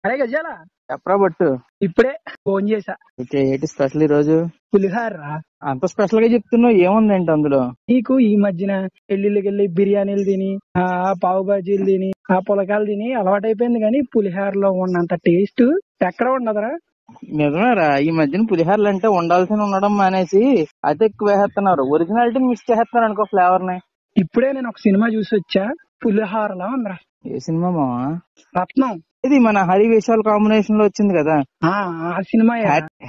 అరే గజాల చెప్పరా బట్టు. ఇప్పుడే ఫోన్ చేసా. ఏంటి స్పెషల్ ఈ రోజు? పులిహార రా. అంత స్పెషల్ గా చెప్తున్నావు, ఏముందేంటి అందులో? నీకు ఈ మధ్యన పెళ్లిళ్ళకి బిర్యానీలు తిని ఆ పావు బాజీలు తిని ఆ పులకాలు తిని అలవాటైపోయింది, కానీ పులిహారలో ఉన్నంత టేస్ట్ ఎక్కడ ఉండదురా. నిజమేరా, ఈ మధ్యన పులిహోరలు అంటే ఉండాల్సిన ఉండడం మానేసి అతి ఎక్కువ వేసేస్తున్నారు. ఒరిజినాలిటీ మిక్స్ చేస్తున్నారు అనుకో ఫ్లేవర్ ని. ఇప్పుడే నేను ఒక సినిమా చూసి వచ్చా, పులిహారలా ఉందిరా. ఏ సినిమా మావా? రత్నం. ఇది మన హరి విశాల్ కాంబినేషన్ లో వచ్చింది కదా. ఆ సినిమా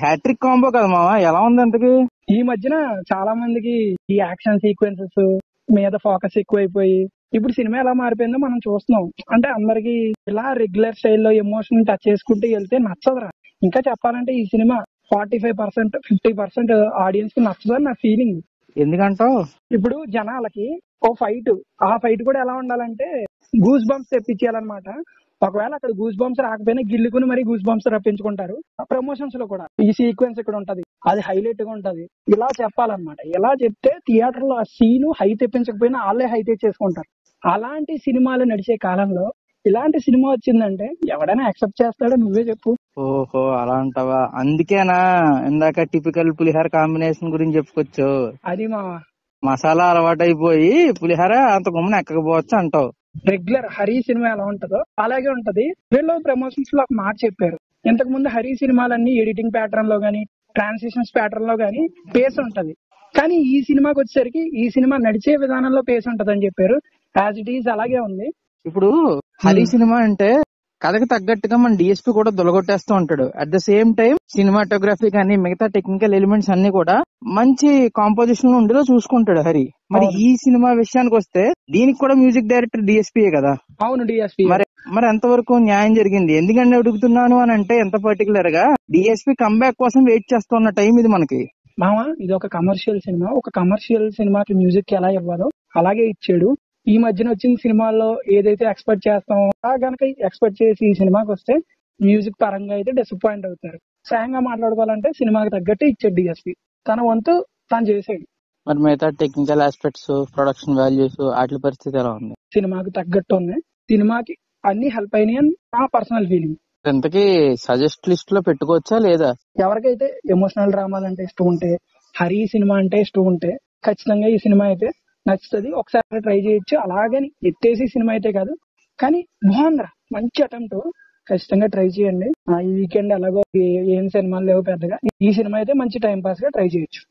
హ్యాట్రిక్ కాంబో కదా మావా, ఎలా ఉంది అంతకి? ఈ మధ్యన చాలా మందికి ఈ యాక్షన్ సీక్వెన్సెస్ మీద ఫోకస్ ఎక్కువైపోయి ఇప్పుడు సినిమా ఎలా మారిపోయిందో మనం చూస్తున్నాం. అంటే అందరికి ఇలా రెగ్యులర్ స్టైల్లో ఎమోషన్ టచ్ చేసుకుంటూ వెళ్తే నచ్చదురా. ఇంకా చెప్పాలంటే ఈ సినిమా 45% 50% ఆడియన్స్ కి నచ్చదని నా ఫీలింగ్. ఎందుకంటావు? ఇప్పుడు జనాలకి ఓ ఫైట్, ఆ ఫైట్ కూడా ఎలా ఉండాలంటే గూస్ బంప్స్ తెప్పించాలన్నమాట. ఒకవేళ అక్కడ గూస్ బంప్స్ రాకపోయినా గిల్లుకుని మరి గూస్ బంప్స్ రప్పించుకుంటారు. ప్రమోషన్స్ లో కూడా ఈ సీక్వెన్స్ ఇక్కడ ఉంటది, అది హైలైట్ గా ఉంటది, ఇలా చెప్పాలన్నమాట. ఇలా చెప్తే థియేటర్ లో ఆ సీన్ హై తెప్పించకపోయినా వాళ్ళే హై తెచ్చేసుకుంటారు. అలాంటి సినిమాలు నడిచే కాలంలో ఇలాంటి సినిమా వచ్చిందంటే ఎవడైనా యాక్సెప్ట్ చేస్తాడో నువ్వే చెప్పు. ఓహో, అలా అంటావా? అందుకేనా ఇందాక టిపికల్ పులిహోర కాంబినేషన్ గురించి చెప్పుకోవచ్చు. అది మా మసాలా అలవాటైపోయి పులిహోర అంత గుమ్మని ఎక్కకపోవచ్చు అంటావు. రెగ్యులర్ హరి సినిమా ఎలా ఉంటదో అలాగే ఉంటది. వీళ్ళు ప్రమోషన్స్ లో ఒక మాట చెప్పారు, ఇంతకు ముందు హరి సినిమాలన్నీ ఎడిటింగ్ ప్యాటర్న్ లో గానీ ట్రాన్సిషన్స్ ప్యాటర్న్ లో గానీ పేస్ ఉంటది, కానీ ఈ సినిమాకి వచ్చేసరికి ఈ సినిమా నడిచే విధానంలో పేస్ ఉంటదని చెప్పారు. యాజ్ ఇట్ ఈస్ అలాగే ఉంది. ఇప్పుడు హరి సినిమా అంటే కథకి తగ్గట్టుగా మన డిఎస్పీ కూడా దొలగొట్టేస్తూ ఉంటాడు. At the same time cinematography కానీ మిగతా టెక్నికల్ ఎలిమెంట్స్ అన్ని కూడా మంచి కాంపోజిషన్ ఉండేలా చూసుకుంటాడు హరి. మరి ఈ సినిమా విషయానికి వస్తే దీనికి కూడా మ్యూజిక్ డైరెక్టర్ డిఎస్పీయే కదా. అవును, డిఎస్పీ. మరి ఎంతవరకు న్యాయం జరిగింది? ఎందుకంటే అడుగుతున్నాను అని అంటే ఎంత పర్టికులర్ గా డిఎస్పీ కంబ్యాక్ కోసం వెయిట్ చేస్తున్న టైం ఇది మనకి. మామా, ఇది ఒక కమర్షియల్ సినిమా. ఒక కమర్షియల్ సినిమాకి మ్యూజిక్ ఎలా ఇవ్వాలో అలాగే ఇచ్చాడు. ఈ మధ్యన వచ్చిన సినిమాల్లో ఏదైతే ఎక్స్పెక్ట్ చేస్తామో గనక ఎక్స్పెక్ట్ చేసి ఈ సినిమాకి వస్తే మ్యూజిక్ పరంగా అయితే డిసప్పాయింట్ అవుతారు. స్వయంగా మాట్లాడుకోవాలంటే సినిమాకి తగ్గట్టు ఇచ్చాడు డిఎస్పీ. తన వంతు తను చేసాడు. మరి మిగతా టెక్నికల్ ఆస్పెక్ట్స్, ప్రొడక్షన్ వాల్యూస్ వాటి పరిస్థితి ఎలా ఉంది? సినిమాకి తగ్గట్టు ఉన్నాయి. సినిమాకి అన్ని హెల్ప్ అయినాయి అని నా పర్సనల్ ఫీలింగ్. ఇంతకీ సజెస్ట్ లిస్ట్ లో పెట్టుకోవచ్చా లేదా? ఎవరికైతే ఎమోషనల్ డ్రామాలు అంటే ఇష్టం ఉంటే, హరి సినిమా అంటే ఇష్టం ఉంటే ఖచ్చితంగా ఈ సినిమా అయితే నచ్చుతుంది. ఒకసారి ట్రై చేయొచ్చు. అలాగని ఎత్తేసి సినిమా అయితే కాదు, కానీ బాగుందిరా, మంచి అటెంప్ట్. ఖచ్చితంగా ట్రై చేయండి. ఈ వీకెండ్ ఎలాగో ఏం సినిమాలు లేవు పెద్దగా, ఈ సినిమా అయితే మంచి టైం పాస్ గా ట్రై చేయొచ్చు.